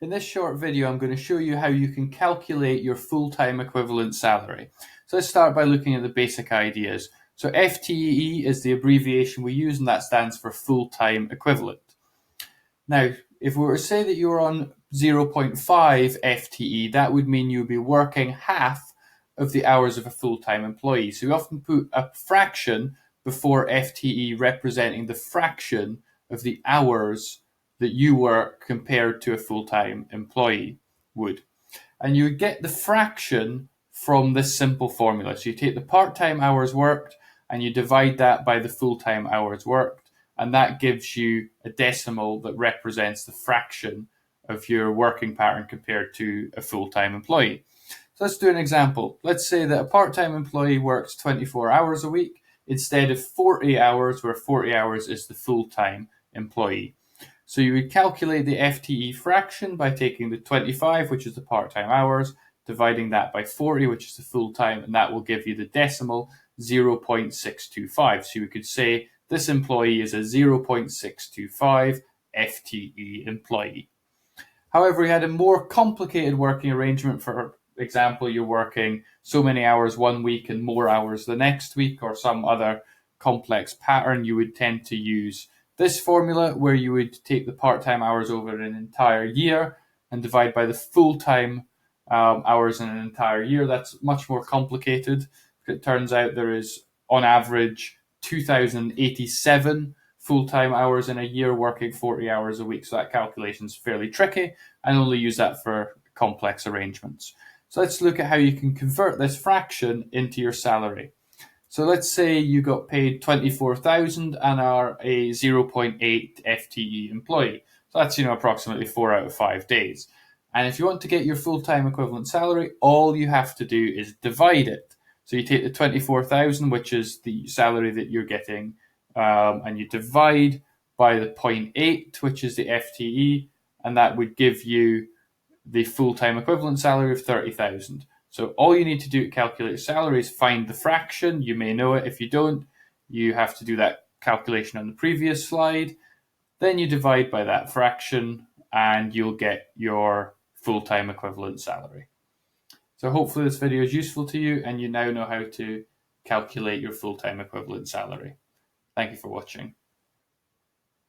In this short video, I'm going to show you how you can calculate your full-time equivalent salary. So let's start by looking at the basic ideas. So FTE is the abbreviation we use, and that stands for full-time equivalent. Now, if we were to say that you're on 0.5 FTE, that would mean you would be working half of the hours of a full-time employee. So we often put a fraction before FTE representing the fraction of the hours that you work compared to a full-time employee would. And you would get the fraction from this simple formula. So you take the part-time hours worked and you divide that by the full-time hours worked, and that gives you a decimal that represents the fraction of your working pattern compared to a full-time employee. So let's do an example. Let's say that a part-time employee works 24 hours a week instead of 40 hours, where 40 hours is the full-time employee. So you would calculate the FTE fraction by taking the 25, which is the part-time hours, dividing that by 40, which is the full-time, and that will give you the decimal 0.625. So you could say this employee is a 0.625 FTE employee. However, we had a more complicated working arrangement. For example, you're working so many hours one week and more hours the next week, or some other complex pattern. You would tend to use this formula, where you would take the part-time hours over an entire year and divide by the full-time hours in an entire year. That's much more complicated. It turns out there is, on average, 2,087 full-time hours in a year working 40 hours a week. So that calculation is fairly tricky, and only use that for complex arrangements. So let's look at how you can convert this fraction into your salary. So let's say you got paid 24,000 and are a 0.8 FTE employee. So that's, approximately 4 out of 5 days. And if you want to get your full-time equivalent salary, all you have to do is divide it. So you take the 24,000, which is the salary that you're getting, and you divide by the 0.8, which is the FTE, and that would give you the full-time equivalent salary of 30,000. So all you need to do to calculate salary is find the fraction. You may know it. If you don't, you have to do that calculation on the previous slide. Then you divide by that fraction and you'll get your full-time equivalent salary. So hopefully this video is useful to you and you now know how to calculate your full-time equivalent salary. Thank you for watching.